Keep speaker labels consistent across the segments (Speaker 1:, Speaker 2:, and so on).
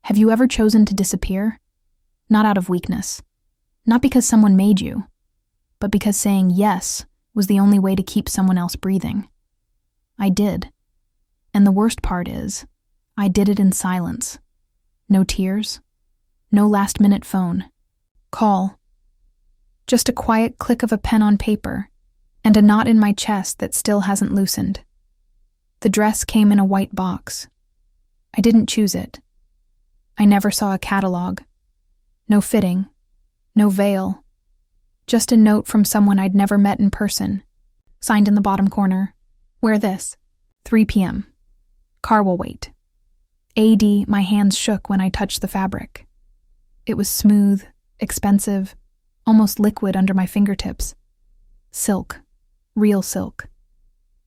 Speaker 1: Have you ever chosen to disappear? Not out of weakness. Not because someone made you, but because saying yes was the only way to keep someone else breathing. I did. And the worst part is, I did it in silence. No tears. No last-minute phone. Call. Just a quiet click of a pen on paper, and a knot in my chest that still hasn't loosened. The dress came in a white box. I didn't choose it. I never saw a catalog. No fitting. No veil. Just a note from someone I'd never met in person. Signed in the bottom corner. Wear this. 3 p.m. Car will wait. AD, my hands shook when I touched the fabric. It was smooth, expensive, almost liquid under my fingertips. Silk. Real silk.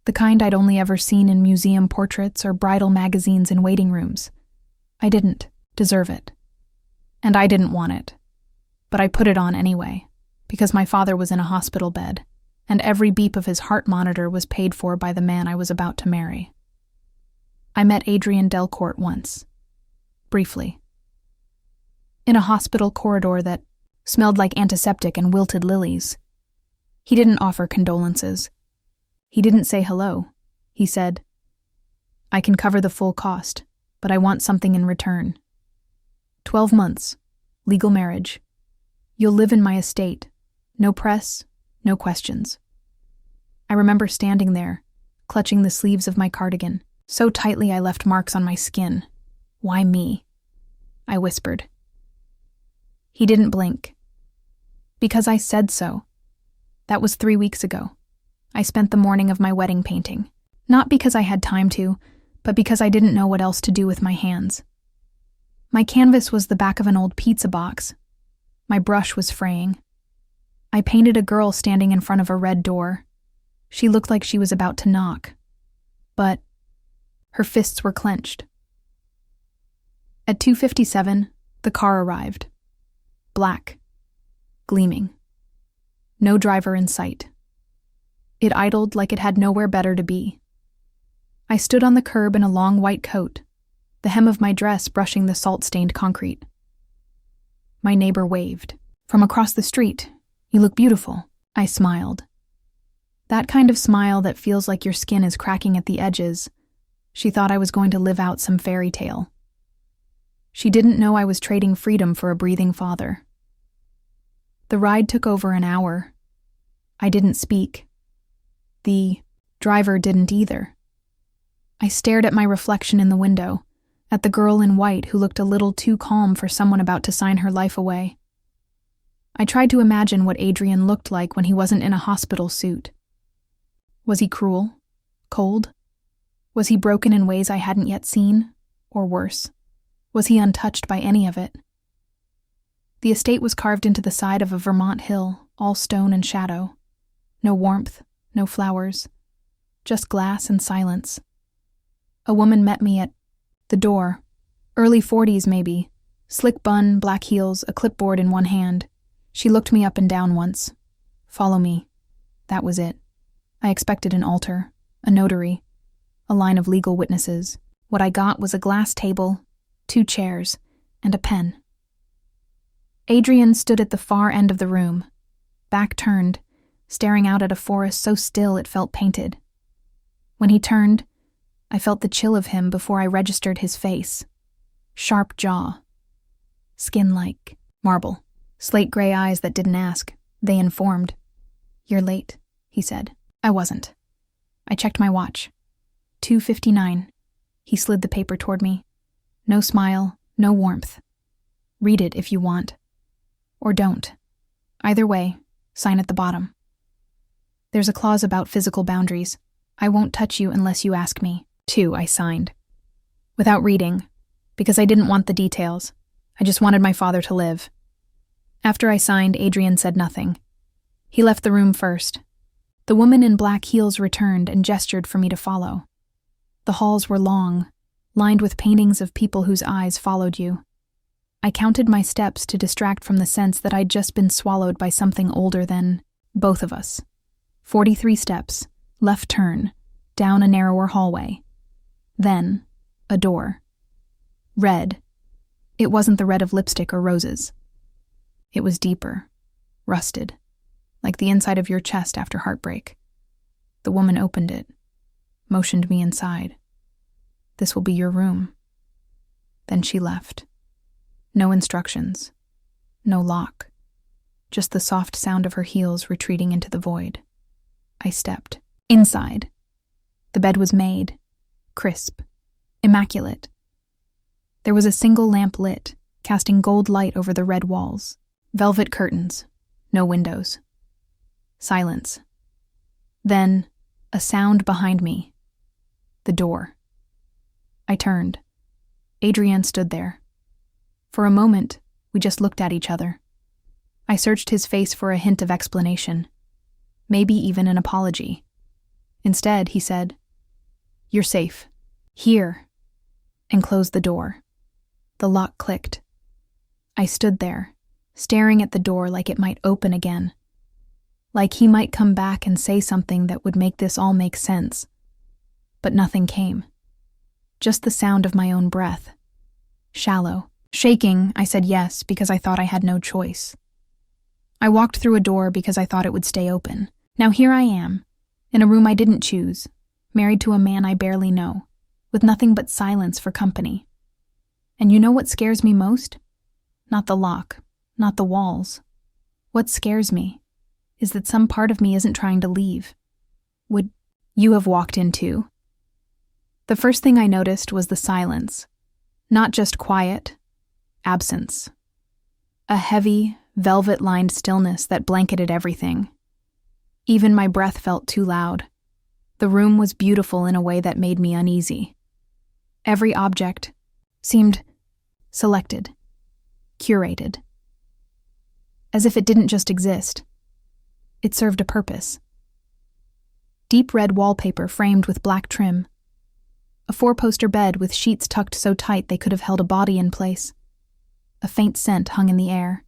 Speaker 1: The kind I'd only ever seen in museum portraits or bridal magazines in waiting rooms. I didn't deserve it. And I didn't want it. But I put it on anyway, because my father was in a hospital bed, and every beep of his heart monitor was paid for by the man I was about to marry. I met Adrian Delcourt once. Briefly. In a hospital corridor that smelled like antiseptic and wilted lilies. He didn't offer condolences. He didn't say hello. He said, "I can cover the full cost, but I want something in return. 12 months. Legal marriage. You'll live in my estate. No press, no questions." I remember standing there, clutching the sleeves of my cardigan, so tightly I left marks on my skin. "Why me?" I whispered. He didn't blink. "Because I said so." That was 3 weeks ago. I spent the morning of my wedding painting. Not because I had time to, but because I didn't know what else to do with my hands. My canvas was the back of an old pizza box. My brush was fraying. I painted a girl standing in front of a red door. She looked like she was about to knock. But her fists were clenched. At 2:57, the car arrived. Black. Gleaming. No driver in sight. It idled like it had nowhere better to be. I stood on the curb in a long white coat, the hem of my dress brushing the salt-stained concrete. My neighbor waved. "From across the street. You look beautiful." I smiled. That kind of smile that feels like your skin is cracking at the edges. She thought I was going to live out some fairy tale. She didn't know I was trading freedom for a breathing father. The ride took over an hour. I didn't speak. The driver didn't either. I stared at my reflection in the window, at the girl in white who looked a little too calm for someone about to sign her life away. I tried to imagine what Adrian looked like when he wasn't in a hospital suit. Was he cruel? Cold? Was he broken in ways I hadn't yet seen? Or worse, was he untouched by any of it? The estate was carved into the side of a Vermont hill, all stone and shadow. No warmth, no flowers, just glass and silence. A woman met me at the door, early 40s maybe, slick bun, black heels, a clipboard in one hand. She looked me up and down once. "Follow me." That was it. I expected an altar, a notary, a line of legal witnesses. What I got was a glass table, 2 chairs, and a pen. Adrian stood at the far end of the room, back turned, staring out at a forest so still it felt painted. When he turned, I felt the chill of him before I registered his face. Sharp jaw. Skin like marble. Slate gray eyes that didn't ask. They informed. "You're late," he said. I wasn't. I checked my watch. 2:59. He slid the paper toward me. No smile, no warmth. "Read it if you want. Or don't. Either way, sign at the bottom. There's a clause about physical boundaries. I won't touch you unless you ask me." 2, I signed. Without reading, because I didn't want the details. I just wanted my father to live. After I signed, Adrian said nothing. He left the room first. The woman in black heels returned and gestured for me to follow. The halls were long, lined with paintings of people whose eyes followed you. I counted my steps to distract from the sense that I'd just been swallowed by something older than both of us. 43 steps, left turn, down a narrower hallway. Then, a door. Red. It wasn't the red of lipstick or roses. It was deeper, rusted, like the inside of your chest after heartbreak. The woman opened it, motioned me inside. "This will be your room." Then she left. No instructions, no lock, just the soft sound of her heels retreating into the void. I stepped. Inside. The bed was made, crisp, immaculate. There was a single lamp lit, casting gold light over the red walls. Velvet curtains, no windows. Silence. Then, a sound behind me. The door. I turned. Adrian stood there. For a moment, we just looked at each other. I searched his face for a hint of explanation, maybe even an apology. Instead, he said, "You're safe. Here," and closed the door. The lock clicked. I stood there, staring at the door like it might open again, like he might come back and say something that would make this all make sense. But nothing came. Just the sound of my own breath. Shallow. Shaking, I said yes because I thought I had no choice. I walked through a door because I thought it would stay open. Now here I am, in a room I didn't choose, married to a man I barely know, with nothing but silence for company. And you know what scares me most? Not the lock, not the walls. What scares me is that some part of me isn't trying to leave. Would you have walked in too? The first thing I noticed was the silence. Not just quiet, absence. A heavy, velvet-lined stillness that blanketed everything. Even my breath felt too loud. The room was beautiful in a way that made me uneasy. Every object seemed selected, curated. As if it didn't just exist. It served a purpose. Deep red wallpaper framed with black trim. A 4-poster bed with sheets tucked so tight they could have held a body in place. A faint scent hung in the air.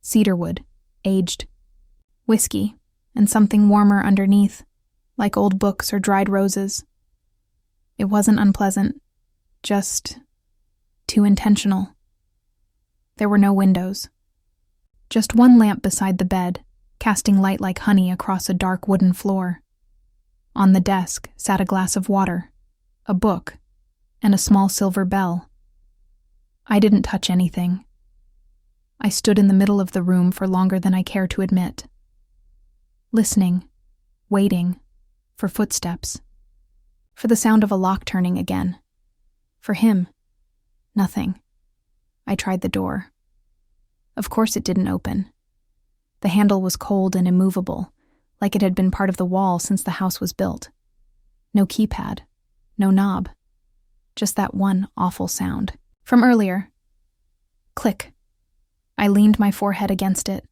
Speaker 1: Cedarwood, aged. Whiskey, and something warmer underneath, like old books or dried roses. It wasn't unpleasant, just too intentional. There were no windows. Just one lamp beside the bed, casting light like honey across a dark wooden floor. On the desk sat a glass of water, a book, and a small silver bell. I didn't touch anything. I stood in the middle of the room for longer than I care to admit. Listening, waiting, for footsteps. For the sound of a lock turning again. For him, nothing. I tried the door. Of course it didn't open. The handle was cold and immovable, like it had been part of the wall since the house was built. No keypad, no knob. Just that one awful sound. From earlier. Click. I leaned my forehead against it.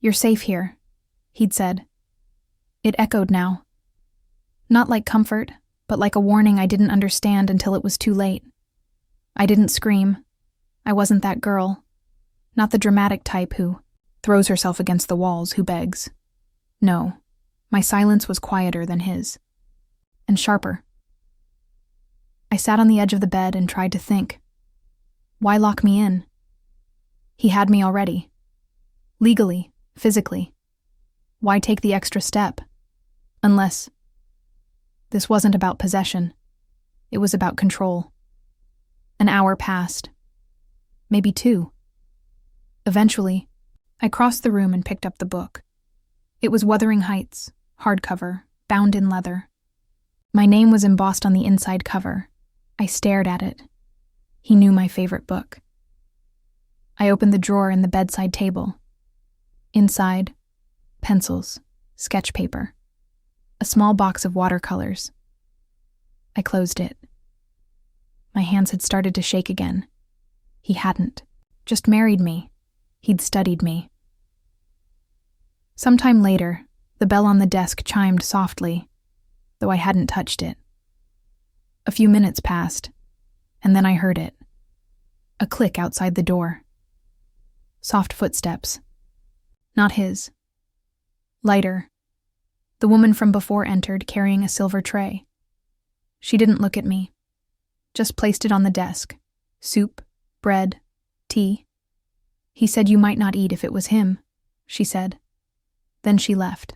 Speaker 1: "You're safe here," he'd said. It echoed now. Not like comfort, but like a warning I didn't understand until it was too late. I didn't scream. I wasn't that girl. Not the dramatic type who throws herself against the walls, who begs. No, my silence was quieter than his. And sharper. I sat on the edge of the bed and tried to think. Why lock me in? He had me already. Legally, physically. Why take the extra step? Unless... This wasn't about possession. It was about control. An hour passed. Maybe 2. Eventually, I crossed the room and picked up the book. It was Wuthering Heights, hardcover, bound in leather. My name was embossed on the inside cover. I stared at it. He knew my favorite book. I opened the drawer in the bedside table. Inside, pencils, sketch paper, a small box of watercolors. I closed it. My hands had started to shake again. He hadn't. Just married me. He'd studied me. Sometime later, the bell on the desk chimed softly, though I hadn't touched it. A few minutes passed, and then I heard it. A click outside the door. Soft footsteps. Not his. Lighter. The woman from before entered carrying a silver tray. She didn't look at me, just placed it on the desk, Soup, bread, tea. He said you might not eat if it was him, she said. Then she left.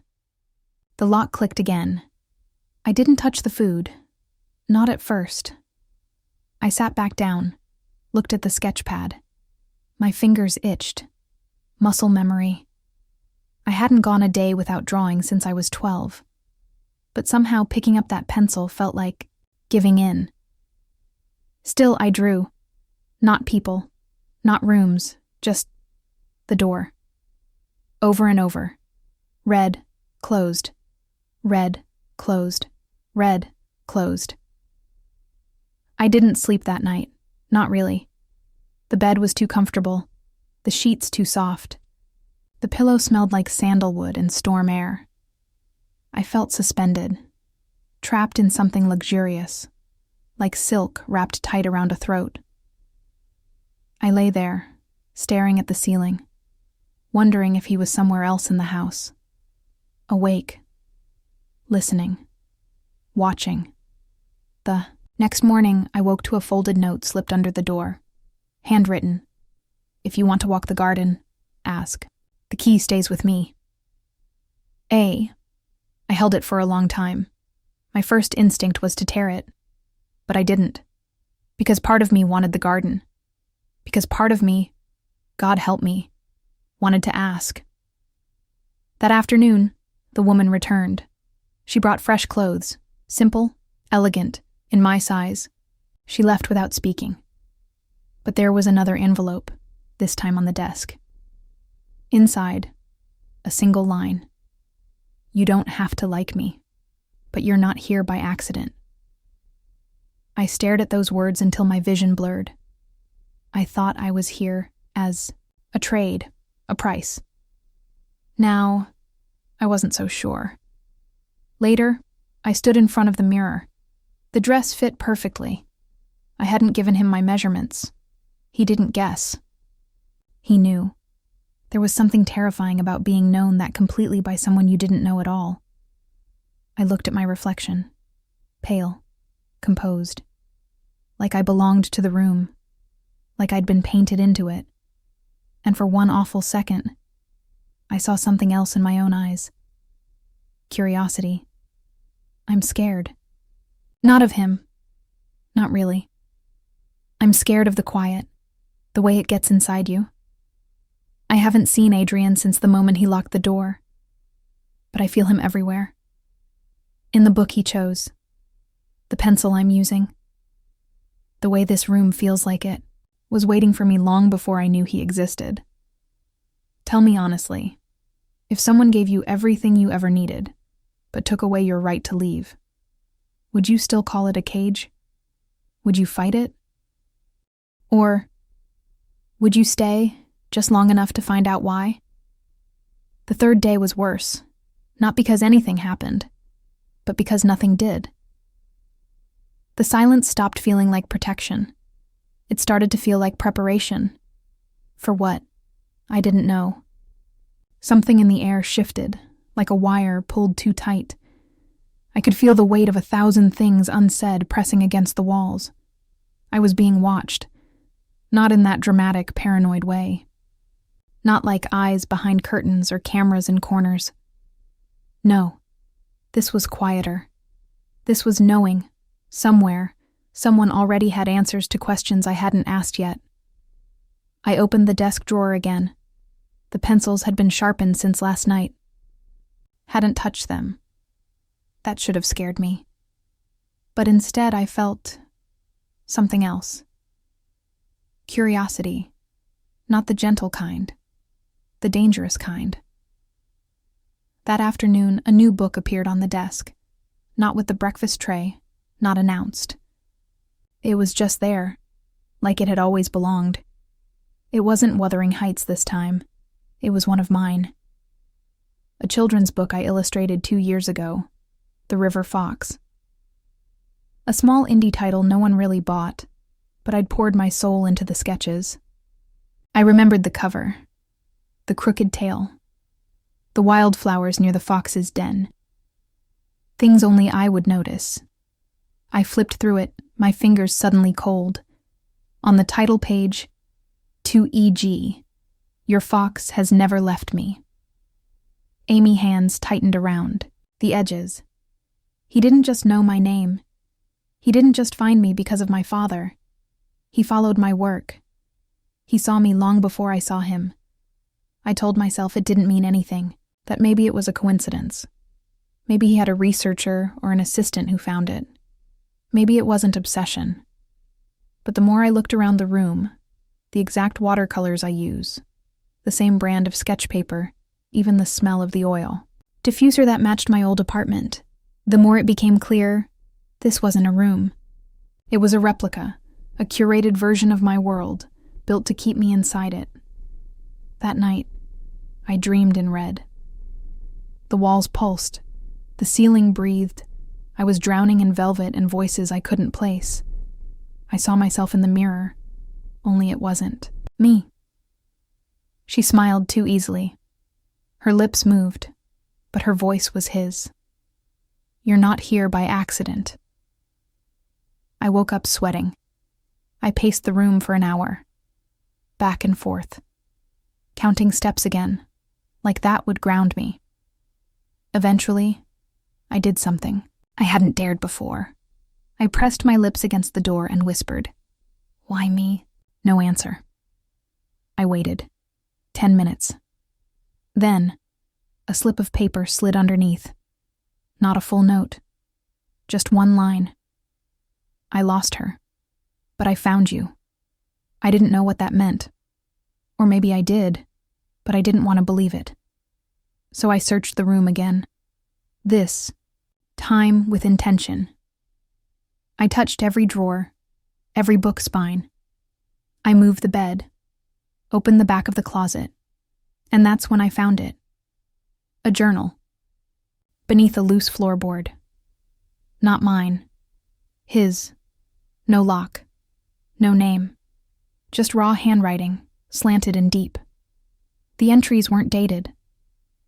Speaker 1: The lock clicked again. I didn't touch the food. Not at first. I sat back down, looked at the sketch pad. My fingers itched. Muscle memory. I hadn't gone a day without drawing since I was 12. But somehow picking up that pencil felt like giving in. Still, I drew. Not people, not rooms, just the door. Over and over. Red, closed. Red, closed. Red, closed. I didn't sleep that night. Not really. The bed was too comfortable. The sheets too soft. The pillow smelled like sandalwood and storm air. I felt suspended, trapped in something luxurious, like silk wrapped tight around a throat. I lay there, staring at the ceiling, wondering if he was somewhere else in the house. Awake, listening, watching. The next morning, I woke to a folded note slipped under the door. Handwritten. If you want to walk the garden, ask. The key stays with me. I held it for a long time. My first instinct was to tear it. But I didn't. Because part of me wanted the garden. Because part of me, God help me, wanted to ask. That afternoon, the woman returned. She brought fresh clothes, simple, elegant, in my size. She left without speaking. But there was another envelope, this time on the desk. Inside, a single line. You don't have to like me, but you're not here by accident. I stared at those words until my vision blurred. I thought I was here as a trade, a price. Now, I wasn't so sure. Later, I stood in front of the mirror. The dress fit perfectly. I hadn't given him my measurements. He didn't guess. He knew. There was something terrifying about being known that completely by someone you didn't know at all. I looked at my reflection. Pale, composed. Like I belonged to the room. Like I'd been painted into it. And for one awful second, I saw something else in my own eyes. Curiosity. I'm scared. Not of him. Not really. I'm scared of the quiet, the way it gets inside you. I haven't seen Adrian since the moment he locked the door, but I feel him everywhere. In the book he chose, the pencil I'm using, the way this room feels like it was waiting for me long before I knew he existed. Tell me honestly, if someone gave you everything you ever needed, but took away your right to leave, would you still call it a cage? Would you fight it? Or would you stay just long enough to find out why? The third day was worse, not because anything happened, but because nothing did. The silence stopped feeling like protection. It started to feel like preparation. For what? I didn't know. Something in the air shifted, like a wire pulled too tight. I could feel the weight of 1,000 things unsaid pressing against the walls. I was being watched, not in that dramatic, paranoid way. Not like eyes behind curtains or cameras in corners. No, this was quieter. This was knowing, somewhere, someone already had answers to questions I hadn't asked yet. I opened the desk drawer again. The pencils had been sharpened since last night. Hadn't touched them. That should have scared me. But instead I felt something else. Curiosity. Not the gentle kind. The dangerous kind. That afternoon, a new book appeared on the desk. Not with the breakfast tray, not announced. It was just there, like it had always belonged. It wasn't Wuthering Heights this time. It was one of mine. A children's book I illustrated 2 years ago, The River Fox. A small indie title no one really bought, but I'd poured my soul into the sketches. I remembered the cover, the crooked tail, the wildflowers near the fox's den. Things only I would notice. I flipped through it, my fingers suddenly cold. On the title page, to E.G., your fox has never left me. Amy hands tightened around the edges. He didn't just know my name. He didn't just find me because of my father. He followed my work. He saw me long before I saw him. I told myself it didn't mean anything, that maybe it was a coincidence. Maybe he had a researcher or an assistant who found it. Maybe it wasn't obsession. But the more I looked around the room, the exact watercolors I use, the same brand of sketch paper, even the smell of the oil, diffuser that matched my old apartment, the more it became clear this wasn't a room. It was a replica, a curated version of my world, built to keep me inside it. That night, I dreamed in red. The walls pulsed. The ceiling breathed. I was drowning in velvet and voices I couldn't place. I saw myself in the mirror, only it wasn't me. She smiled too easily. Her lips moved, but her voice was his. You're not here by accident. I woke up sweating. I paced the room for an hour, back and forth, counting steps again, like that would ground me. Eventually, I did something I hadn't dared before. I pressed my lips against the door and whispered, "Why me?" No answer. I waited. 10 minutes. Then, a slip of paper slid underneath. Not a full note. Just one line. I lost her. But I found you. I didn't know what that meant. Or maybe I did, but I didn't want to believe it. So I searched the room again. This time with intention. I touched every drawer, every book spine. I moved the bed, opened the back of the closet, and that's when I found it. A journal. Beneath a loose floorboard. Not mine. His. No lock. No name. Just raw handwriting, slanted and deep. The entries weren't dated.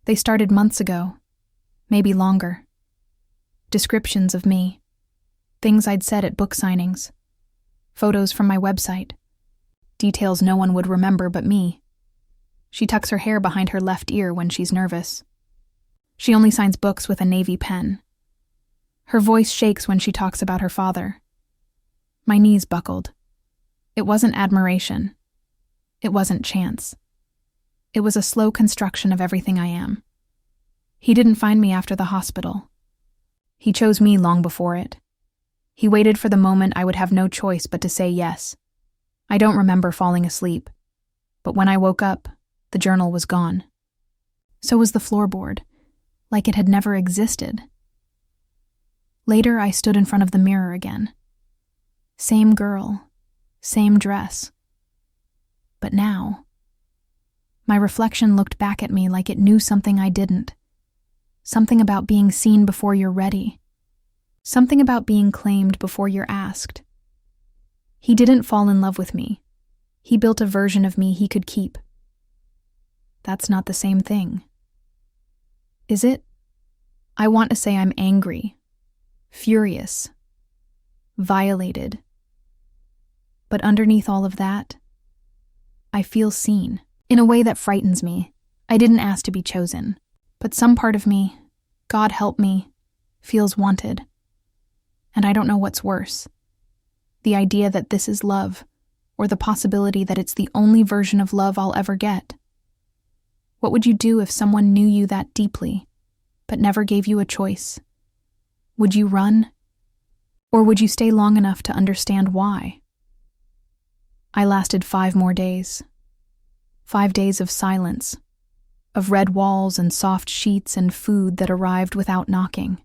Speaker 1: They started months ago, maybe longer. Descriptions of me. Things I'd said at book signings. Photos from my website. Details no one would remember but me. She tucks her hair behind her left ear when she's nervous. She only signs books with a navy pen. Her voice shakes when she talks about her father. My knees buckled. It wasn't admiration. It wasn't chance. It was a slow construction of everything I am. He didn't find me after the hospital. He chose me long before it. He waited for the moment I would have no choice but to say yes. I don't remember falling asleep, but when I woke up, the journal was gone. So was the floorboard, like it had never existed. Later, I stood in front of the mirror again. Same girl, same dress. But now, my reflection looked back at me like it knew something I didn't. Something about being seen before you're ready. Something about being claimed before you're asked. He didn't fall in love with me. He built a version of me he could keep. That's not the same thing. Is it? I want to say I'm angry, furious, violated. But underneath all of that, I feel seen, in a way that frightens me. I didn't ask to be chosen, but some part of me, God help me, feels wanted. And I don't know what's worse. The idea that this is love, or the possibility that it's the only version of love I'll ever get. What would you do if someone knew you that deeply, but never gave you a choice? Would you run? Or would you stay long enough to understand why? I lasted 5 more days. 5 days of silence, of red walls and soft sheets and food that arrived without knocking.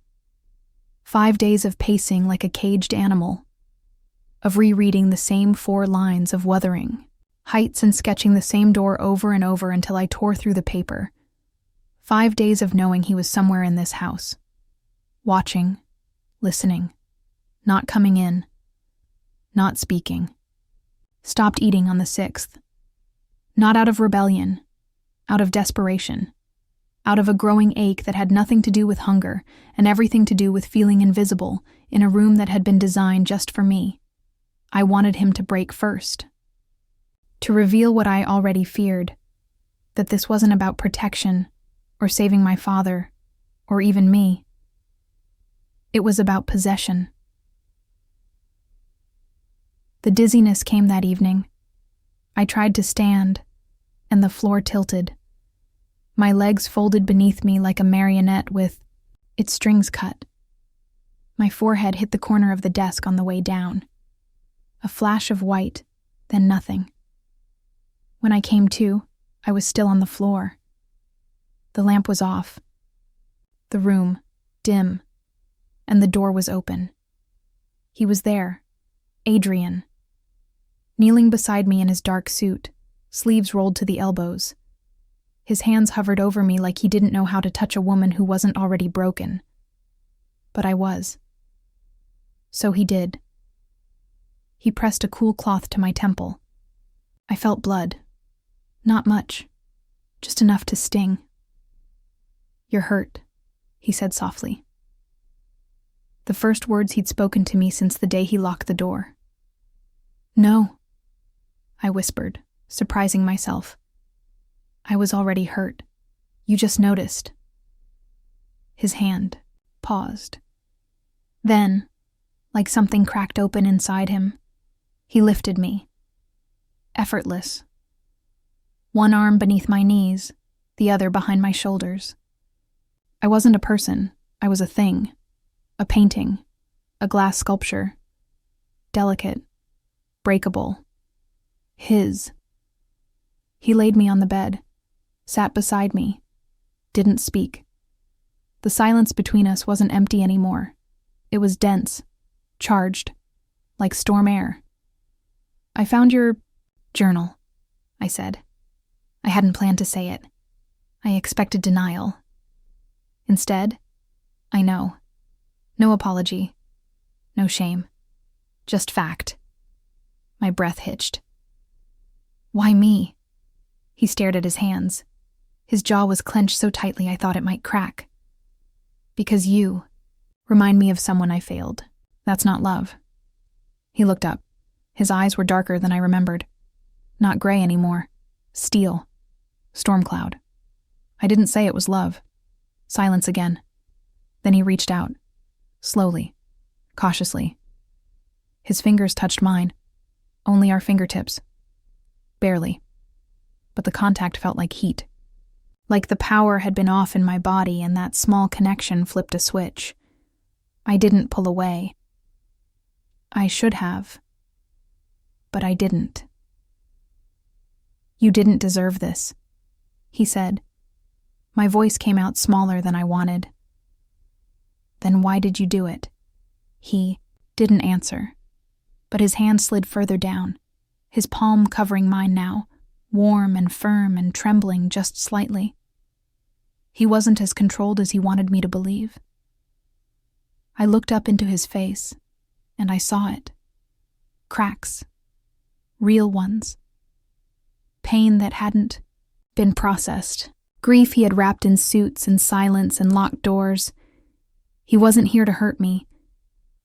Speaker 1: 5 days of pacing like a caged animal, of rereading the same 4 lines of Wuthering Heights and sketching the same door over and over until I tore through the paper. 5 days of knowing he was somewhere in this house. Watching, listening, not coming in, not speaking. Stopped eating on the 6th. Not out of rebellion, out of desperation, out of a growing ache that had nothing to do with hunger and everything to do with feeling invisible in a room that had been designed just for me. I wanted him to break first. To reveal what I already feared, that this wasn't about protection or saving my father or even me. It was about possession. The dizziness came that evening. I tried to stand, and the floor tilted. My legs folded beneath me like a marionette with its strings cut. My forehead hit the corner of the desk on the way down. A flash of white, then nothing. When I came to, I was still on the floor. The lamp was off. The room, dim, and the door was open. He was there, Adrian, kneeling beside me in his dark suit, sleeves rolled to the elbows. His hands hovered over me like he didn't know how to touch a woman who wasn't already broken. But I was. So he did. He pressed a cool cloth to my temple. I felt blood. Not much. Just enough to sting. "You're hurt," he said softly. The first words he'd spoken to me since the day he locked the door. "No," I whispered, surprising myself. "I was already hurt. You just noticed." His hand paused. Then, like something cracked open inside him, he lifted me. Effortless. One arm beneath my knees, the other behind my shoulders. I wasn't a person, I was a thing. A painting, a glass sculpture. Delicate, breakable. His. He laid me on the bed, sat beside me, didn't speak. The silence between us wasn't empty anymore. It was dense, charged, like storm air. "I found your journal," I said. I hadn't planned to say it. I expected denial. Instead, I know. No apology. No shame. Just fact. My breath hitched. "Why me?" He stared at his hands. His jaw was clenched so tightly I thought it might crack. "Because you remind me of someone I failed. That's not love." He looked up. His eyes were darker than I remembered. Not gray anymore. Steel. Storm cloud. I didn't say it was love. Silence again. Then he reached out. Slowly. Cautiously. His fingers touched mine. Only our fingertips. Barely. But the contact felt like heat. Like the power had been off in my body and that small connection flipped a switch. I didn't pull away. I should have. But I didn't. "You didn't deserve this," he said. My voice came out smaller than I wanted. "Then why did you do it?" He didn't answer, but his hand slid further down, his palm covering mine now, warm and firm and trembling just slightly. He wasn't as controlled as he wanted me to believe. I looked up into his face, and I saw it. Cracks. Real ones. Pain that hadn't been processed. Grief he had wrapped in suits and silence and locked doors. He wasn't here to hurt me.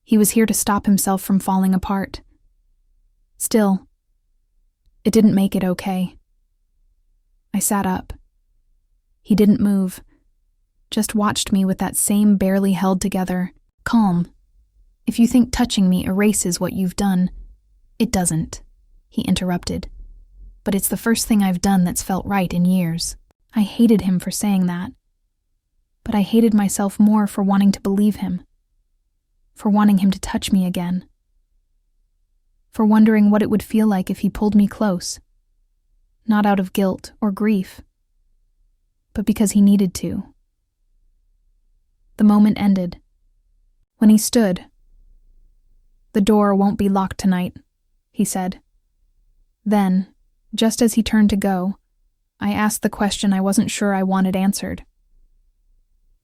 Speaker 1: He was here to stop himself from falling apart. Still, it didn't make it okay. I sat up. He didn't move, just watched me with that same barely held together, calm. "If you think touching me erases what you've done, it doesn't," he interrupted. "But it's the first thing I've done that's felt right in years." I hated him for saying that. But I hated myself more for wanting to believe him. For wanting him to touch me again. For wondering what it would feel like if he pulled me close. Not out of guilt or grief, but because he needed to. The moment ended. When he stood. "The door won't be locked tonight," he said. Then, just as he turned to go, I asked the question I wasn't sure I wanted answered.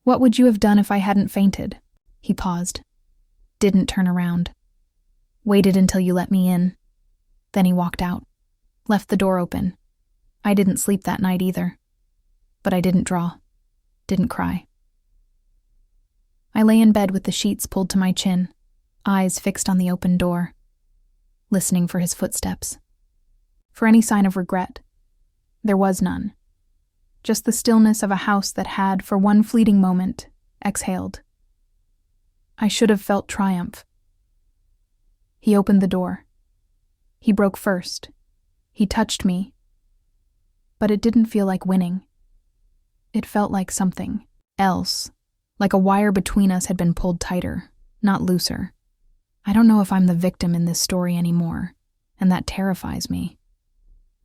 Speaker 1: "What would you have done if I hadn't fainted?" He paused. Didn't turn around. Waited until you let me in. Then he walked out. Left the door open. I didn't sleep that night either. But I didn't draw. Didn't cry. I lay in bed with the sheets pulled to my chin, eyes fixed on the open door. listening for his footsteps. For any sign of regret. There was none. Just the stillness of a house that had, for one fleeting moment, exhaled. I should have felt triumph. He opened the door. He broke first. He touched me. But it didn't feel like winning. It felt like something else, like a wire between us had been pulled tighter, not looser. I don't know if I'm the victim in this story anymore, and that terrifies me.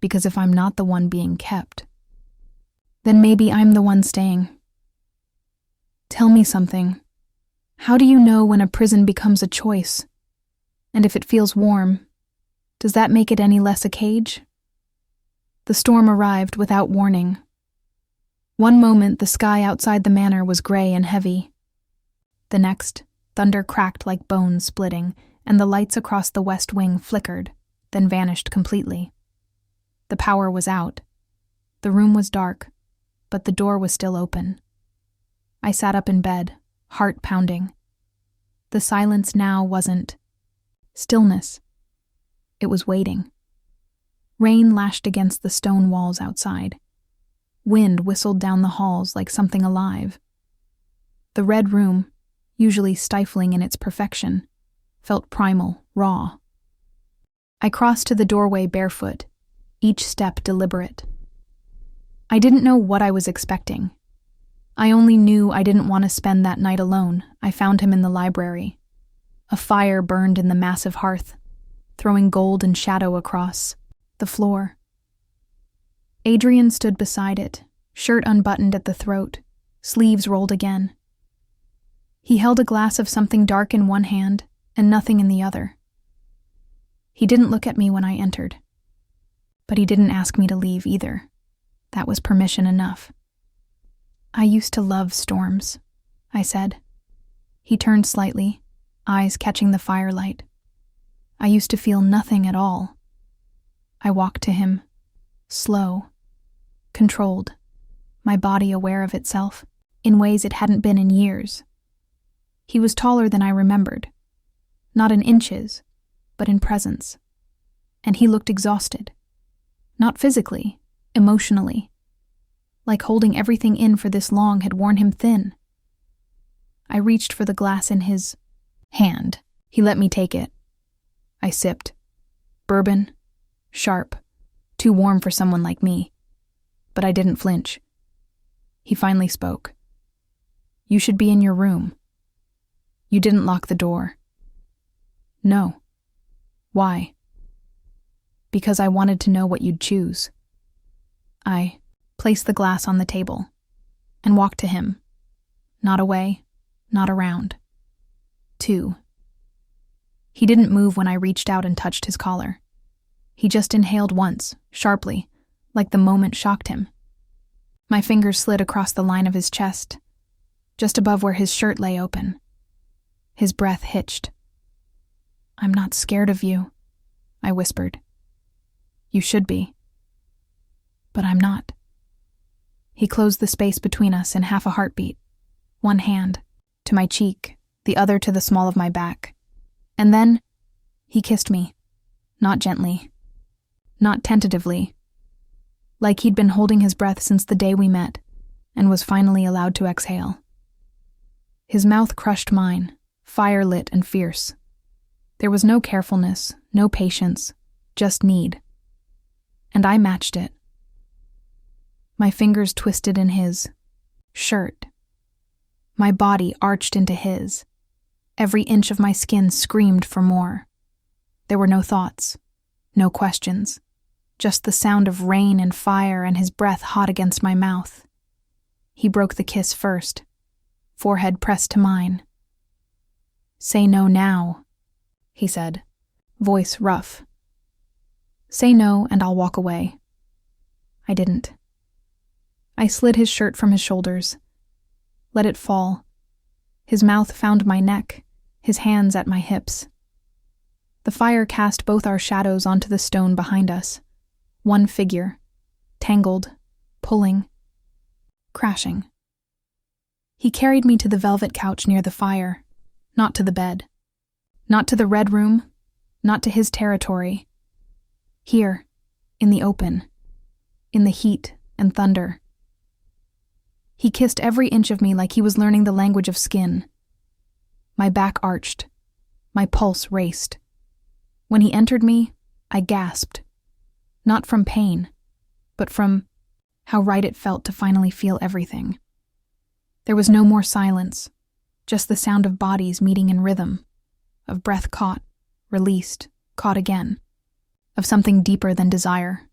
Speaker 1: Because if I'm not the one being kept, then maybe I'm the one staying. Tell me something. How do you know when a prison becomes a choice? And if it feels warm, does that make it any less a cage? The storm arrived without warning. One moment, the sky outside the manor was gray and heavy. The next, thunder cracked like bones splitting, and the lights across the west wing flickered, then vanished completely. The power was out. The room was dark, but the door was still open. I sat up in bed, heart pounding. The silence now wasn't stillness. It was waiting. Rain lashed against the stone walls outside. Wind whistled down the halls like something alive. The red room, usually stifling in its perfection, felt primal, raw. I crossed to the doorway barefoot, each step deliberate. I didn't know what I was expecting. I only knew I didn't want to spend that night alone. I found him in the library. A fire burned in the massive hearth, throwing gold and shadow across the floor. Adrian stood beside it, shirt unbuttoned at the throat, sleeves rolled again. He held a glass of something dark in one hand and nothing in the other. He didn't look at me when I entered. But he didn't ask me to leave either. That was permission enough. I used to love storms, I said. He turned slightly, eyes catching the firelight. I used to feel nothing at all. I walked to him, slow, controlled, my body aware of itself, in ways it hadn't been in years. He was taller than I remembered, not in inches, but in presence. And he looked exhausted. Not physically, emotionally. Like holding everything in for this long had worn him thin. I reached for the glass in his hand. He let me take it. I sipped. Bourbon, sharp, too warm for someone like me. But I didn't flinch. He finally spoke. You should be in your room. You didn't lock the door. No. Why? Because I wanted to know what you'd choose. I placed the glass on the table and walked to him. Not away, not around. 2. He didn't move when I reached out and touched his collar. He just inhaled once, sharply, like the moment shocked him. My fingers slid across the line of his chest, just above where his shirt lay open. His breath hitched. I'm not scared of you, I whispered. You should be. But I'm not. He closed the space between us in half a heartbeat, one hand to my cheek, the other to the small of my back. And then he kissed me, not gently, not tentatively, like he'd been holding his breath since the day we met and was finally allowed to exhale. His mouth crushed mine, fire-lit and fierce. There was no carefulness, no patience, just need. And I matched it. My fingers twisted in his shirt. My body arched into his. Every inch of my skin screamed for more. There were no thoughts, no questions, just the sound of rain and fire and his breath hot against my mouth. He broke the kiss first, forehead pressed to mine. Say no now, he said, voice rough. Say no and I'll walk away. I didn't. I slid his shirt from his shoulders, let it fall. His mouth found my neck, his hands at my hips. The fire cast both our shadows onto the stone behind us. One figure, tangled, pulling, crashing. He carried me to the velvet couch near the fire, not to the bed, not to the red room, not to his territory. Here, in the open, in the heat and thunder. He kissed every inch of me like he was learning the language of skin. My back arched. My pulse raced. When he entered me, I gasped. Not from pain, but from how right it felt to finally feel everything. There was no more silence, just the sound of bodies meeting in rhythm, of breath caught, released, caught again, of something deeper than desire,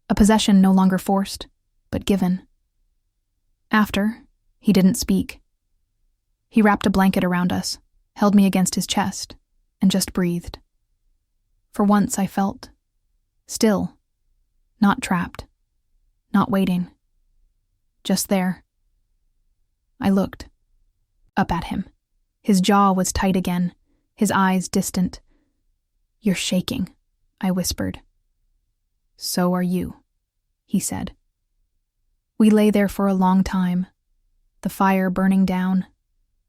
Speaker 1: a possession no longer forced, but given. After, he didn't speak. He wrapped a blanket around us, held me against his chest, and just breathed. For once I felt still, not trapped, not waiting, just there. I looked up at him. His jaw was tight again, his eyes distant. "You're shaking," I whispered. "So are you," he said. We lay there for a long time, the fire burning down,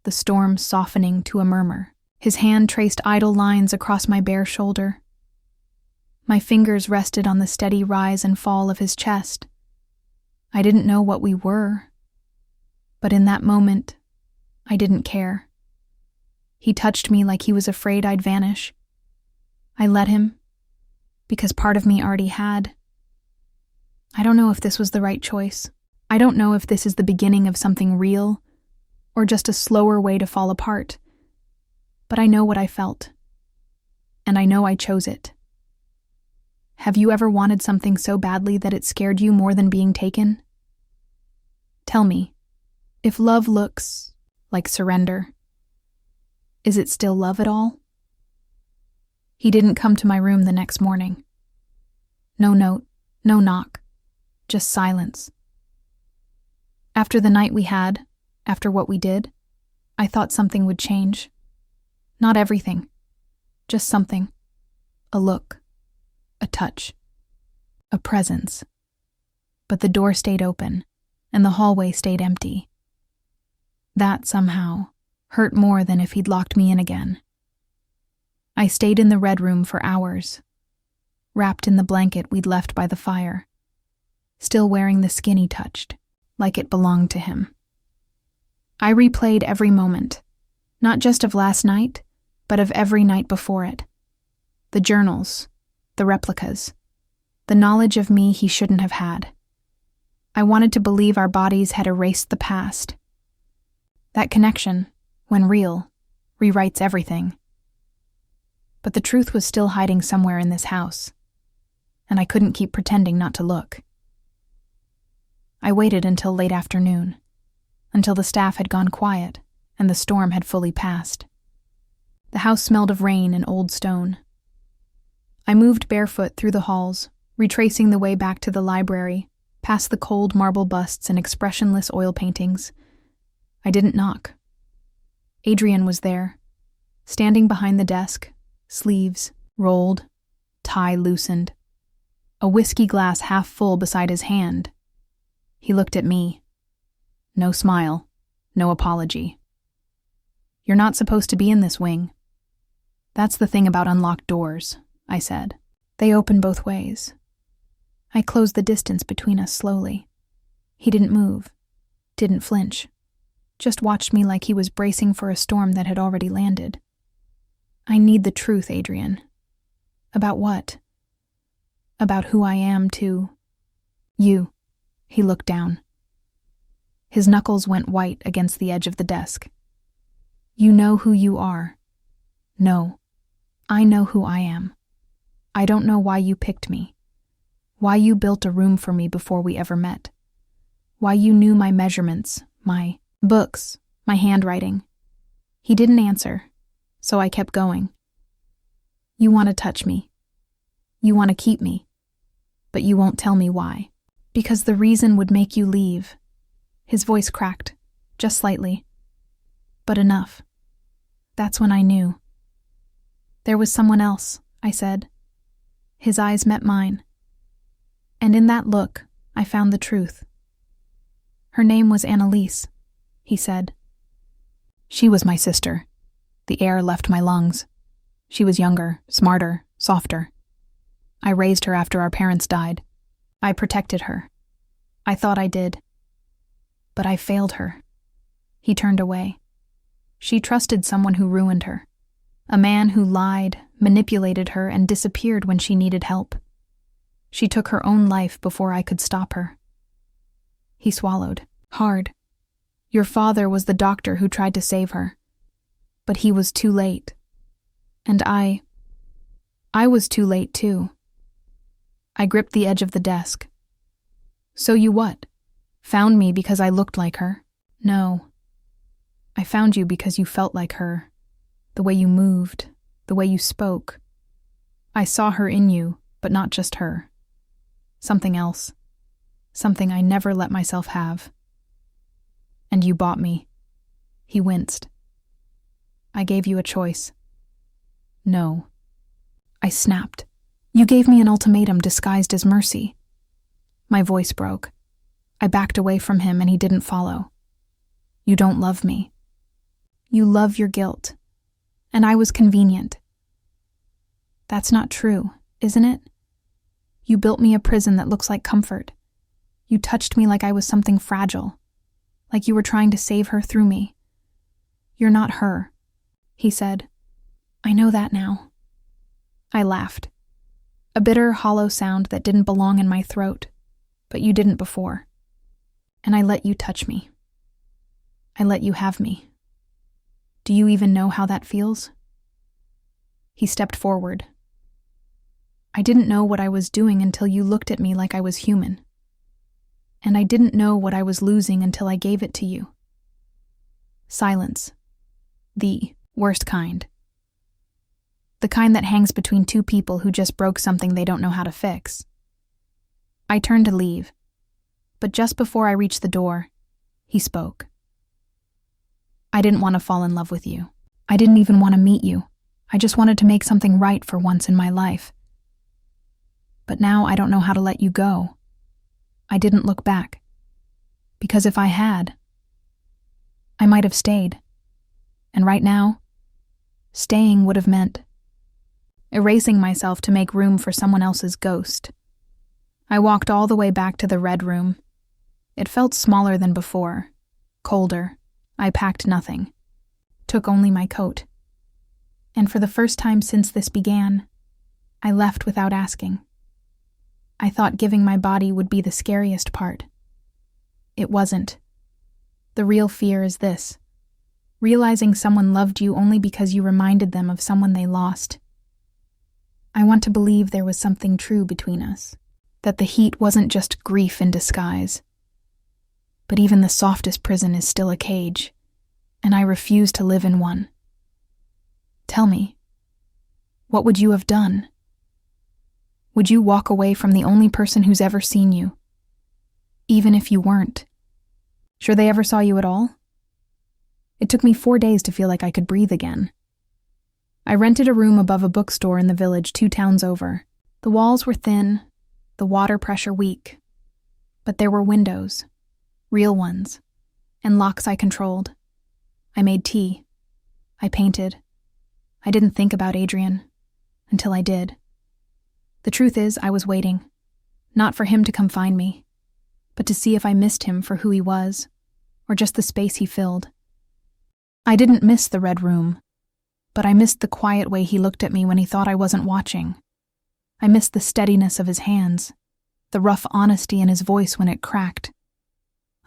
Speaker 1: the storm softening to a murmur. His hand traced idle lines across my bare shoulder. My fingers rested on the steady rise and fall of his chest. I didn't know what we were, but in that moment, I didn't care. He touched me like he was afraid I'd vanish. I let him, because part of me already had. I don't know if this was the right choice. I don't know if this is the beginning of something real, or just a slower way to fall apart. But I know what I felt, and I know I chose it. Have you ever wanted something so badly that it scared you more than being taken? Tell me, if love looks like surrender, is it still love at all? He didn't come to my room the next morning. No note, no knock, just silence. After the night we had, after what we did, I thought something would change. Not everything, just something. A look, a touch, a presence. But the door stayed open, and the hallway stayed empty. That, somehow, hurt more than if he'd locked me in again. I stayed in the red room for hours, wrapped in the blanket we'd left by the fire, still wearing the skin he touched, like it belonged to him. I replayed every moment, not just of last night, but of every night before it. The journals, the replicas, the knowledge of me he shouldn't have had. I wanted to believe our bodies had erased the past. That connection, when real, rewrites everything. But the truth was still hiding somewhere in this house, and I couldn't keep pretending not to look. I waited until late afternoon, until the staff had gone quiet and the storm had fully passed. The house smelled of rain and old stone. I moved barefoot through the halls, retracing the way back to the library, past the cold marble busts and expressionless oil paintings. I didn't knock. Adrian was there, standing behind the desk, sleeves rolled, tie loosened, a whiskey glass half full beside his hand. He looked at me. No smile, no apology. "You're not supposed to be in this wing." "That's the thing about unlocked doors," I said. "They open both ways." I closed the distance between us slowly. He didn't move, didn't flinch, just watched me like he was bracing for a storm that had already landed. "I need the truth, Adrian." "About what?" "About who I am to you." He looked down. His knuckles went white against the edge of the desk. "You know who you are." "No, I know who I am. I don't know why you picked me, why you built a room for me before we ever met, why you knew my measurements, my books, my handwriting." He didn't answer, so I kept going. "You want to touch me. You want to keep me, but you won't tell me why. Because the reason would make you leave." His voice cracked, just slightly, but enough. That's when I knew. "There was someone else," I said. His eyes met mine. And in that look, I found the truth. "Her name was Annalise," he said. "She was my sister." The air left my lungs. She was younger, smarter, softer. I raised her after our parents died. I protected her. I thought I did. But I failed her. He turned away. She trusted someone who ruined her. A man who lied, manipulated her, and disappeared when she needed help. She took her own life before I could stop her. He swallowed, hard. Your father was the doctor who tried to save her. But he was too late. And I was too late too. I gripped the edge of the desk. So you what? Found me because I looked like her? No. I found you because you felt like her. The way you moved, the way you spoke. I saw her in you, but not just her. Something else. Something I never let myself have. And you bought me. He winced. I gave you a choice. No. I snapped. You gave me an ultimatum disguised as mercy. My voice broke. I backed away from him and he didn't follow. You don't love me. You love your guilt. And I was convenient. That's not true, isn't it? You built me a prison that looks like comfort. You touched me like I was something fragile, like you were trying to save her through me. You're not her, he said. I know that now. I laughed. A bitter, hollow sound that didn't belong in my throat, but you didn't before. And I let you touch me. I let you have me. Do you even know how that feels? He stepped forward. I didn't know what I was doing until you looked at me like I was human. And I didn't know what I was losing until I gave it to you. Silence. The worst kind. The kind that hangs between two people who just broke something they don't know how to fix. I turned to leave, but just before I reached the door, he spoke. I didn't want to fall in love with you. I didn't even want to meet you. I just wanted to make something right for once in my life. But now I don't know how to let you go. I didn't look back. Because if I had, I might have stayed. And right now, staying would have meant erasing myself to make room for someone else's ghost. I walked all the way back to the red room. It felt smaller than before, colder. I packed nothing, took only my coat. And for the first time since this began, I left without asking. I thought giving my body would be the scariest part. It wasn't. The real fear is this: realizing someone loved you only because you reminded them of someone they lost. I want to believe there was something true between us, that the heat wasn't just grief in disguise. But even the softest prison is still a cage, and I refuse to live in one. Tell me, what would you have done? Would you walk away from the only person who's ever seen you, even if you weren't? Sure they ever saw you at all? It took me 4 days to feel like I could breathe again. I rented a room above a bookstore in the village 2 towns over. The walls were thin, the water pressure weak, but there were windows. Real ones, and locks I controlled. I made tea. I painted. I didn't think about Adrian, until I did. The truth is, I was waiting, not for him to come find me, but to see if I missed him for who he was, or just the space he filled. I didn't miss the red room, but I missed the quiet way he looked at me when he thought I wasn't watching. I missed the steadiness of his hands, the rough honesty in his voice when it cracked.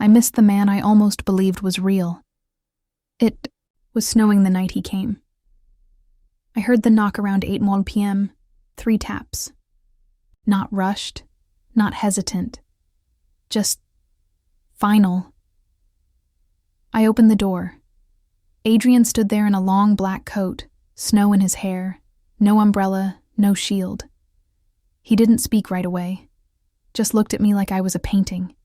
Speaker 1: I missed the man I almost believed was real. It was snowing the night he came. I heard the knock around 8 p.m., 3 taps. Not rushed, not hesitant. Just final. I opened the door. Adrian stood there in a long black coat, snow in his hair, no umbrella, no shield. He didn't speak right away, just looked at me like I was a painting.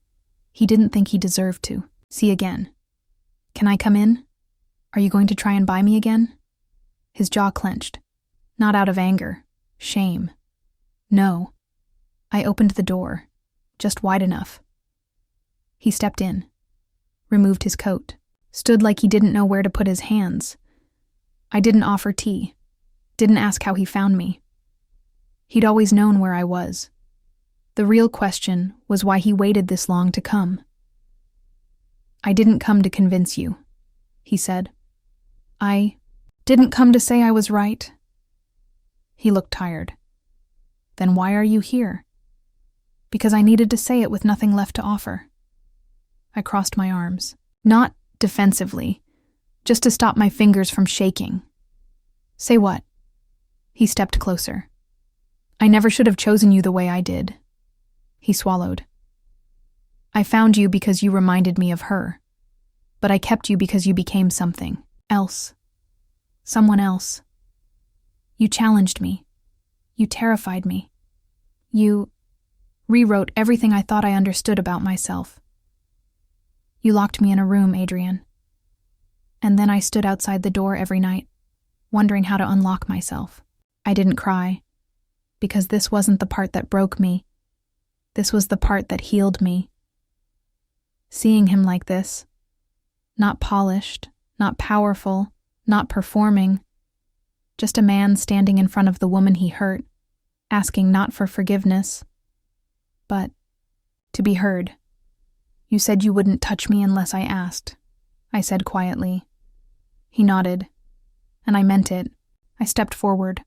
Speaker 1: He didn't think he deserved to. See again. Can I come in? Are you going to try and buy me again? His jaw clenched. Not out of anger. Shame. No. I opened the door, just wide enough. He stepped in, removed his coat, stood like he didn't know where to put his hands. I didn't offer tea. Didn't ask how he found me. He'd always known where I was. The real question was why he waited this long to come. I didn't come to convince you, he said. I didn't come to say I was right. He looked tired. Then why are you here? Because I needed to say it with nothing left to offer. I crossed my arms, not defensively, just to stop my fingers from shaking. Say what? He stepped closer. I never should have chosen you the way I did. He swallowed. I found you because you reminded me of her, but I kept you because you became something else. Someone else. You challenged me. You terrified me. You rewrote everything I thought I understood about myself. You locked me in a room, Adrian. And then I stood outside the door every night, wondering how to unlock myself. I didn't cry, because this wasn't the part that broke me. This was the part that healed me. Seeing him like this, not polished, not powerful, not performing, just a man standing in front of the woman he hurt, asking not for forgiveness, but to be heard. You said you wouldn't touch me unless I asked, I said quietly. He nodded, and I meant it. I stepped forward,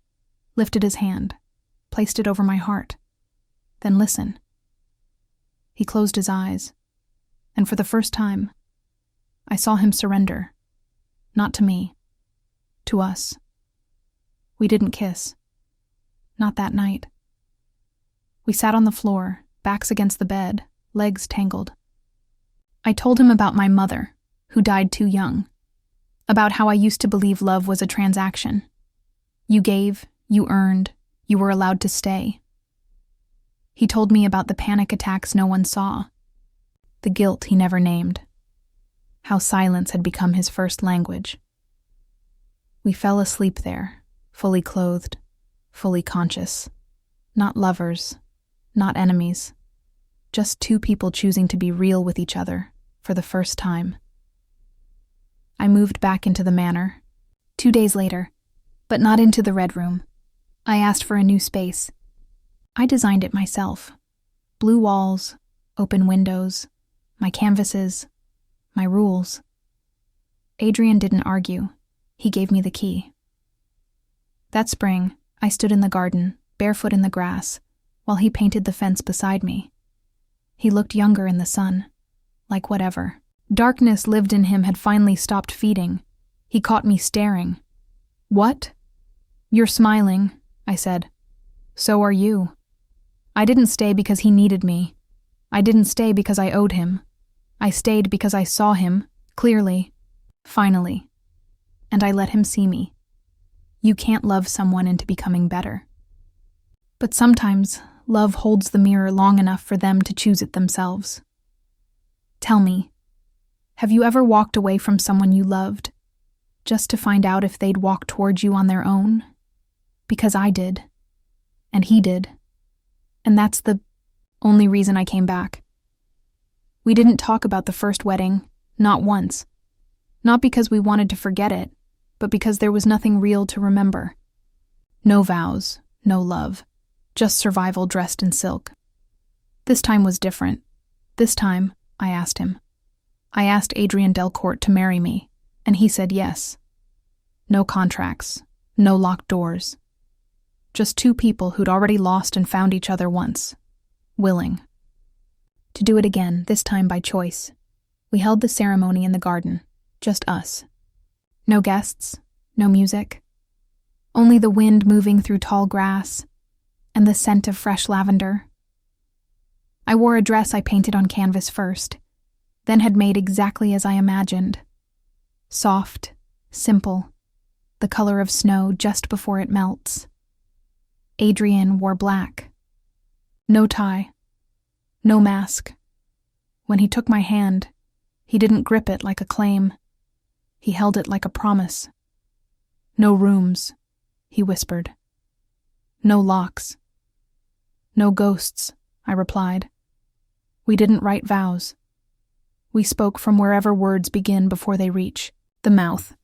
Speaker 1: lifted his hand, placed it over my heart. Then listen. He closed his eyes, and for the first time, I saw him surrender. Not to me, to us. We didn't kiss. Not that night. We sat on the floor, backs against the bed, legs tangled. I told him about my mother, who died too young, about how I used to believe love was a transaction. You gave, you earned, you were allowed to stay. He told me about the panic attacks no one saw, the guilt he never named, how silence had become his first language. We fell asleep there, fully clothed, fully conscious, not lovers, not enemies, just two people choosing to be real with each other for the first time. I moved back into the manor 2 days later, but not into the Red Room. I asked for a new space. I designed it myself. Blue walls, open windows, my canvases, my rules. Adrian didn't argue. He gave me the key. That spring, I stood in the garden, barefoot in the grass, while he painted the fence beside me. He looked younger in the sun, like whatever darkness lived in him had finally stopped feeding. He caught me staring. What? You're smiling, I said. So are you. I didn't stay because he needed me. I didn't stay because I owed him. I stayed because I saw him, clearly, finally. And I let him see me. You can't love someone into becoming better. But sometimes, love holds the mirror long enough for them to choose it themselves. Tell me, have you ever walked away from someone you loved, just to find out if they'd walk towards you on their own? Because I did. And he did. And that's the only reason I came back. We didn't talk about the first wedding, not once. Not because we wanted to forget it, but because there was nothing real to remember. No vows, no love, just survival dressed in silk. This time was different. This time, I asked him. I asked Adrian Delcourt to marry me, and he said yes. No contracts, no locked doors. Just two people who'd already lost and found each other once. Willing. To do it again, this time by choice. We held the ceremony in the garden, just us. No guests, no music. Only the wind moving through tall grass, and the scent of fresh lavender. I wore a dress I painted on canvas first, then had made exactly as I imagined. Soft, simple, the color of snow just before it melts. Adrian wore black. No tie, no mask. When he took my hand, he didn't grip it like a claim. He held it like a promise. No rooms, he whispered. No locks. No ghosts, I replied. We didn't write vows. We spoke from wherever words begin before they reach the mouth.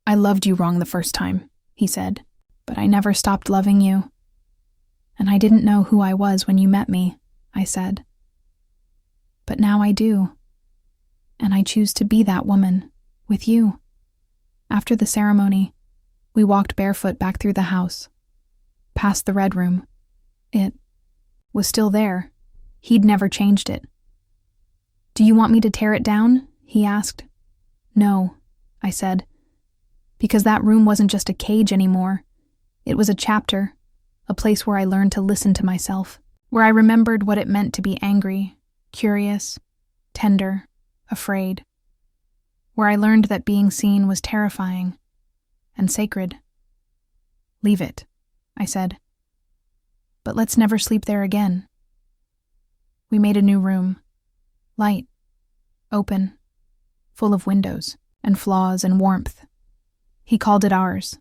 Speaker 1: I loved you wrong the first time, he said. But I never stopped loving you. And I didn't know who I was when you met me, I said. But now I do. And I choose to be that woman, with you. After the ceremony, we walked barefoot back through the house, past the red room. It was still there. He'd never changed it. Do you want me to tear it down? He asked. No, I said, because that room wasn't just a cage anymore. It was a chapter, a place where I learned to listen to myself, where I remembered what it meant to be angry, curious, tender, afraid, where I learned that being seen was terrifying and sacred. Leave it, I said. But let's never sleep there again. We made a new room, light, open, full of windows and flaws and warmth. He called it ours.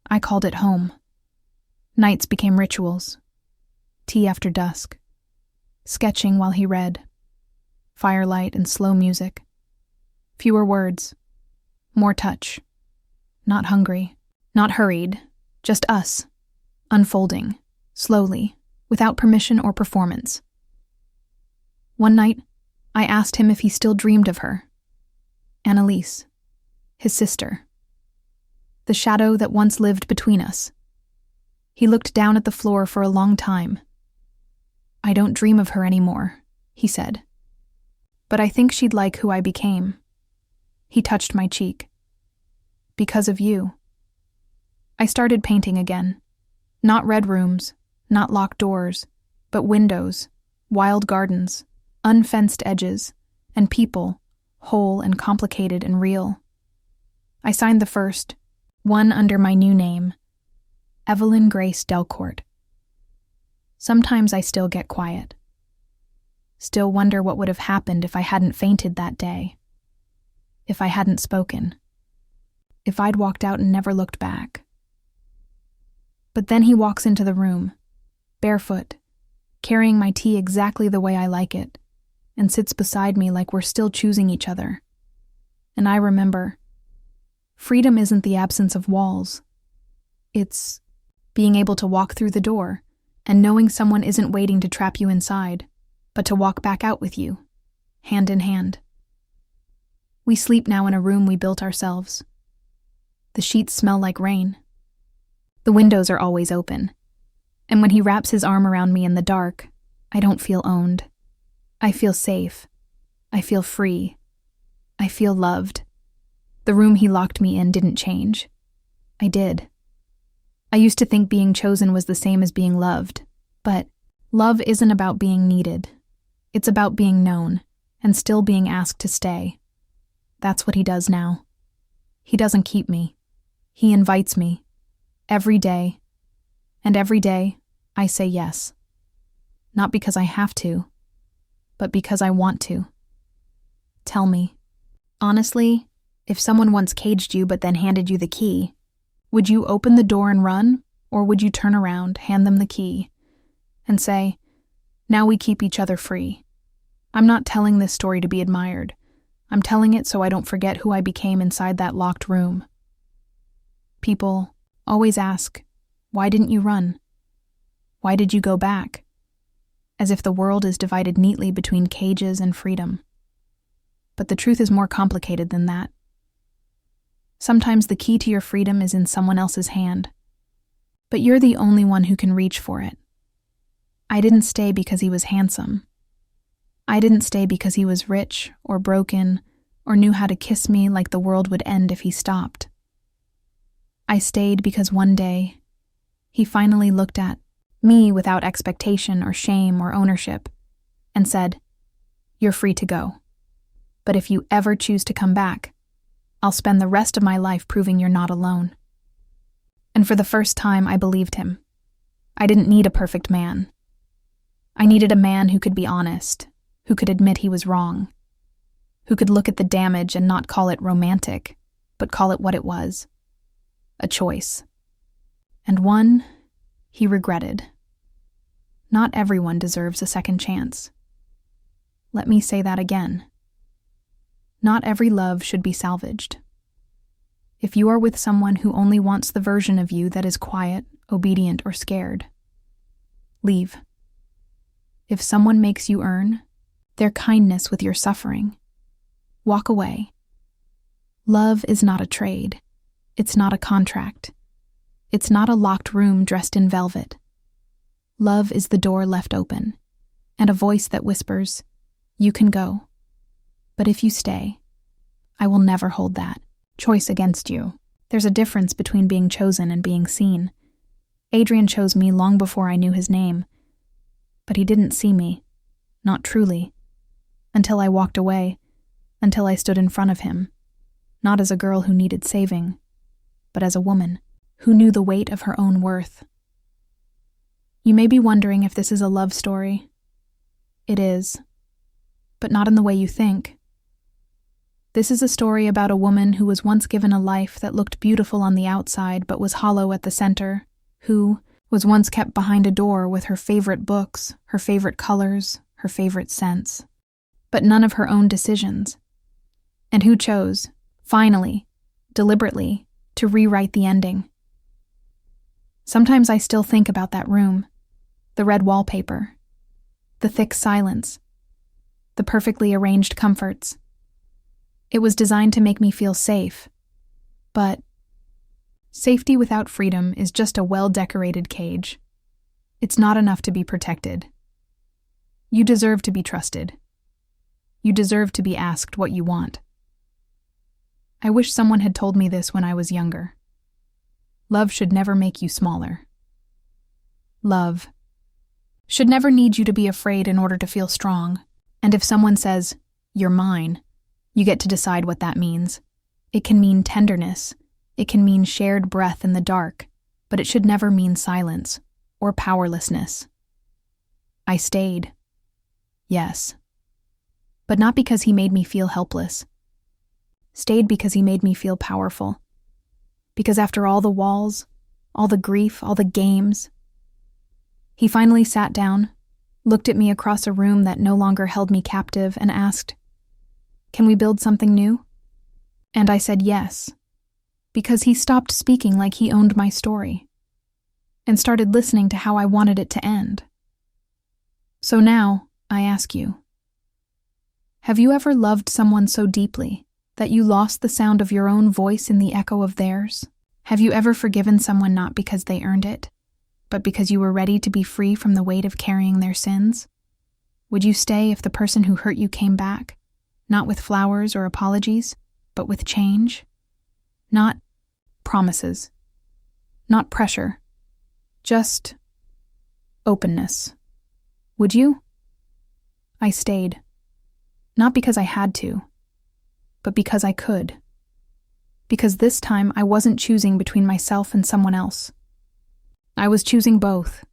Speaker 1: I called it home. Nights became rituals. Tea after dusk. Sketching while he read. Firelight and slow music. Fewer words. More touch. Not hungry. Not hurried. Just us. Unfolding. Slowly. Without permission or performance. One night, I asked him if he still dreamed of her. Annalise. His sister. The shadow that once lived between us. He looked down at the floor for a long time. I don't dream of her anymore, he said. But I think she'd like who I became. He touched my cheek. Because of you. I started painting again. Not red rooms, not locked doors, but windows, wild gardens, unfenced edges, and people, whole and complicated and real. I signed the first, one under my new name, Evelyn Grace Delcourt. Sometimes I still get quiet. Still wonder what would have happened if I hadn't fainted that day. If I hadn't spoken. If I'd walked out and never looked back. But then he walks into the room, barefoot, carrying my tea exactly the way I like it, and sits beside me like we're still choosing each other. And I remember, freedom isn't the absence of walls. It's being able to walk through the door and knowing someone isn't waiting to trap you inside, but to walk back out with you, hand in hand. We sleep now in a room we built ourselves. The sheets smell like rain. The windows are always open. And when he wraps his arm around me in the dark, I don't feel owned. I feel safe. I feel free. I feel loved. The room he locked me in didn't change. I did. I used to think being chosen was the same as being loved, but love isn't about being needed. It's about being known, and still being asked to stay. That's what he does now. He doesn't keep me. He invites me. Every day. And every day, I say yes. Not because I have to, but because I want to. Tell me, honestly, if someone once caged you but then handed you the key, would you open the door and run, or would you turn around, hand them the key, and say, now we keep each other free? I'm not telling this story to be admired. I'm telling it so I don't forget who I became inside that locked room. People always ask, why didn't you run? Why did you go back? As if the world is divided neatly between cages and freedom. But the truth is more complicated than that. Sometimes the key to your freedom is in someone else's hand. But you're the only one who can reach for it. I didn't stay because he was handsome. I didn't stay because he was rich or broken or knew how to kiss me like the world would end if he stopped. I stayed because one day, he finally looked at me without expectation or shame or ownership and said, you're free to go. But if you ever choose to come back, I'll spend the rest of my life proving you're not alone. And for the first time, I believed him. I didn't need a perfect man. I needed a man who could be honest, who could admit he was wrong, who could look at the damage and not call it romantic, but call it what it was, a choice. And one he regretted. Not everyone deserves a second chance. Let me say that again. Not every love should be salvaged. if you are with someone who only wants the version of you that is quiet, obedient, or scared, leave. If someone makes you earn their kindness with your suffering, walk away. Love is not a trade. It's not a contract. It's not a locked room dressed in velvet. Love is the door left open, and a voice that whispers, "You can go. But if you stay, I will never hold that choice against you." There's a difference between being chosen and being seen. Adrian chose me long before I knew his name, but he didn't see me, not truly, until I walked away, until I stood in front of him, not as a girl who needed saving, but as a woman who knew the weight of her own worth. You may be wondering if this is a love story. It is, but not in the way you think. This is a story about a woman who was once given a life that looked beautiful on the outside but was hollow at the center, who was once kept behind a door with her favorite books, her favorite colors, her favorite scents, but none of her own decisions, and who chose, finally, deliberately, to rewrite the ending. Sometimes I still think about that room, the red wallpaper, the thick silence, the perfectly arranged comforts. It was designed to make me feel safe, but safety without freedom is just a well-decorated cage. It's not enough to be protected. You deserve to be trusted. You deserve to be asked what you want. I wish someone had told me this when I was younger. Love should never make you smaller. Love should never need you to be afraid in order to feel strong. And if someone says, "You're mine," you get to decide what that means. It can mean tenderness. It can mean shared breath in the dark, but it should never mean silence or powerlessness. I stayed. Yes. But not because he made me feel helpless. Stayed because he made me feel powerful. Because after all the walls, all the grief, all the games, he finally sat down, looked at me across a room that no longer held me captive, and asked, "Can we build something new?" And I said yes, because he stopped speaking like he owned my story, and started listening to how I wanted it to end. So now, I ask you, have you ever loved someone so deeply that you lost the sound of your own voice in the echo of theirs? Have you ever forgiven someone not because they earned it, but because you were ready to be free from the weight of carrying their sins? Would you stay if the person who hurt you came back, not with flowers or apologies, but with change? Not promises, not pressure, just openness. Would you? I stayed, not because I had to, but because I could. Because this time I wasn't choosing between myself and someone else. I was choosing both.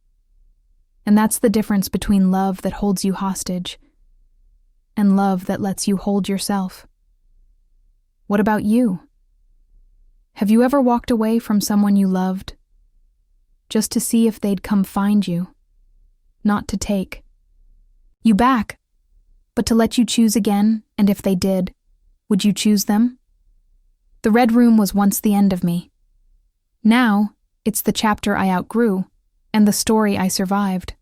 Speaker 1: And that's the difference between love that holds you hostage and love that lets you hold yourself. What about you? Have you ever walked away from someone you loved just to see if they'd come find you, not to take you back, but to let you choose again? And if they did, would you choose them? The red room was once the end of me. Now, it's the chapter I outgrew and the story I survived.